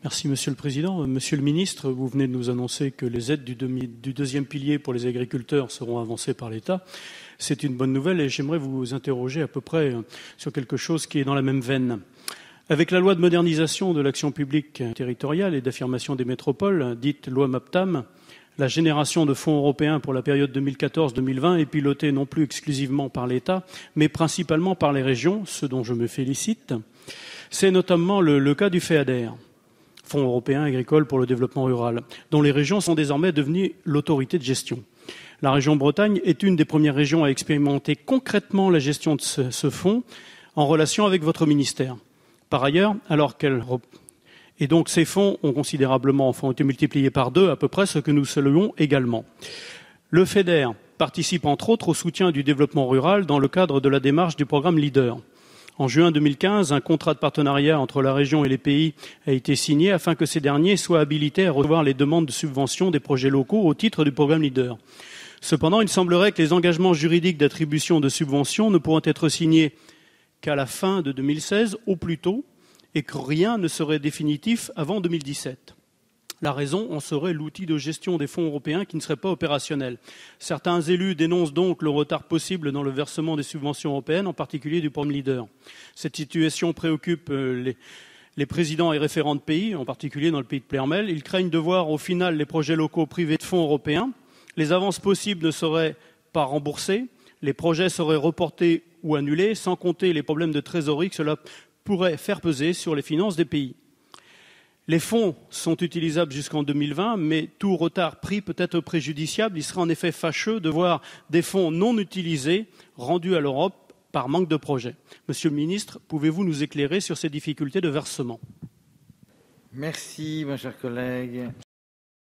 Merci Monsieur le Président. Monsieur le Ministre, vous venez de nous annoncer que les aides du deuxième pilier pour les agriculteurs seront avancées par l'État. C'est une bonne nouvelle et j'aimerais vous interroger à peu près sur quelque chose qui est dans la même veine. Avec la loi de modernisation de l'action publique territoriale et d'affirmation des métropoles, dite loi MAPTAM, la génération de fonds européens pour la période 2014-2020 est pilotée non plus exclusivement par l'État, mais principalement par les régions, ce dont je me félicite. C'est notamment le cas du FEADER, Fonds européen agricole pour le développement rural, dont les régions sont désormais devenues l'autorité de gestion. La région Bretagne est une des premières régions à expérimenter concrètement la gestion de ce fonds en relation avec votre ministère. Par ailleurs, et donc ces fonds ont été multipliés par 2 à peu près, ce que nous saluons également. Le FEDER participe entre autres au soutien du développement rural dans le cadre de la démarche du programme LEADER. En juin 2015, un contrat de partenariat entre la région et les pays a été signé afin que ces derniers soient habilités à recevoir les demandes de subvention des projets locaux au titre du programme LEADER. Cependant, il semblerait que les engagements juridiques d'attribution de subventions ne pourront être signés qu'à la fin de 2016 au plus tôt et que rien ne serait définitif avant 2017. La raison en serait l'outil de gestion des fonds européens qui ne serait pas opérationnel. Certains élus dénoncent donc le retard possible dans le versement des subventions européennes, en particulier du programme LEADER. Cette situation préoccupe les présidents et référents de pays, en particulier dans le pays de Plermel. Ils craignent de voir au final les projets locaux privés de fonds européens. Les avances possibles ne seraient pas remboursées, les projets seraient reportés ou annulés, sans compter les problèmes de trésorerie que cela pourrait faire peser sur les finances des pays. Les fonds sont utilisables jusqu'en 2020, mais tout retard pris peut être préjudiciable. Il serait en effet fâcheux de voir des fonds non utilisés rendus à l'Europe par manque de projet. Monsieur le ministre, pouvez-vous nous éclairer sur ces difficultés de versement ? Merci, mon cher collègue.